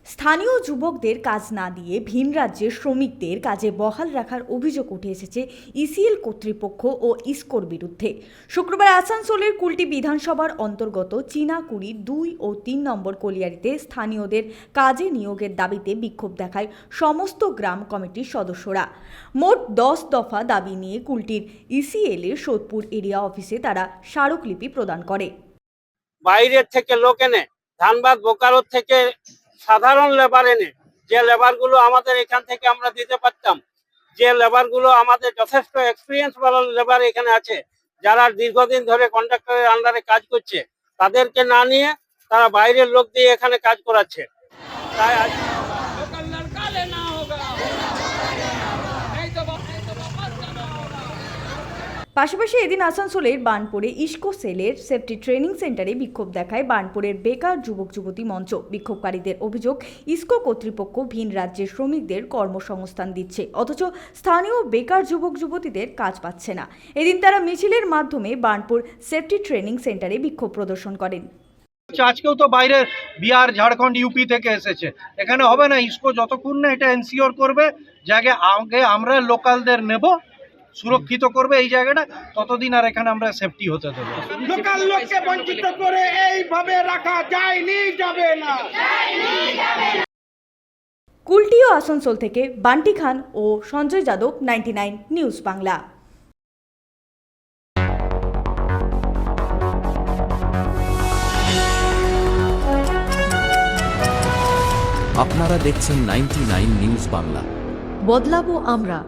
স্থানীয় যুবকদের কাজ না দিয়ে ভিন রাজ্যের শ্রমিকদের কাজে বহাল রাখার অভিযোগ উঠে এসেছে ইসিএল কর্তৃপক্ষ ও ইসকোর বিরুদ্ধে। শুক্রবার আসানসোলের কুলটি বিধানসভার অন্তর্গত চীনাকুড়ি 2 ও 3 নম্বর কলিয়ারিতে স্থানীয়দের কাজে নিয়োগের দাবিতে বিক্ষোভ দেখায় সমস্ত গ্রাম কমিটির সদস্যরা। মোট 10 দফা দাবি নিয়ে কুলটির ইসিএল এর সোদপুর এরিয়া অফিসে তারা স্মারকলিপি প্রদান করে। বাইরের থেকে লোক এনে ধানবাদ বোকারো থেকে সাধারণ লেবার এনে যে লেবারগুলো আমাদের এখান থেকে আমরা দিতে পারতাম, যে লেবারগুলো আমাদের যথেষ্ট এক্সপিরিয়েন্স ওয়ালা লেবার এখানে আছে, যারা দীর্ঘদিন ধরে কন্ট্রাক্টরের আন্ডারে কাজ করছে, তাদেরকে না নিয়ে তারা বাইরের লোক দিয়ে এখানে কাজ করাচ্ছে। তাই পাশাপাশি এদিন আসানসোলের বার্নপুরে ইসকো সেলের সেফটি ট্রেনিং সেন্টারে বিক্ষোভ দেখায় বার্নপুরের বেকার যুবক যুবতী মঞ্চ। বিক্ষোভকারীদের অভিযোগ, ইসকো কর্তৃপক্ষ ভিন রাজ্যের শ্রমিকদের কর্মসংস্থান দিচ্ছে, অথচ স্থানীয় বেকার যুবক যুবতীদের কাজ পাচ্ছে না। এদিন তারা মিছিলের মাধ্যমে বার্নপুর সেফটি ট্রেনিং সেন্টারে বিক্ষোভ প্রদর্শন করেন। আজকেও তো বাইরের বিহার, ঝাড়খণ্ড, ইউপি থেকে এসেছে। এখানে হবে না। ইসকো যতক্ষণ না এটা এনসিওর করবে আগে আমরা লোকালদের নেব, সুরক্ষিত করবে এই জায়গাটা, ততদিন আর এখানে আমরা সেফটি হতে দেবো। লোকাল লোককে বঞ্চিত করে এইভাবে রাখা যায়নি, যাবে না। কুলটি ও আসানসোল থেকে বান্টি খান ও সঞ্জয় যাদব, 99 নিউজ বাংলা। আপনারা দেখছেন 99 নিউজ বাংলা। বদলাবো আমরা।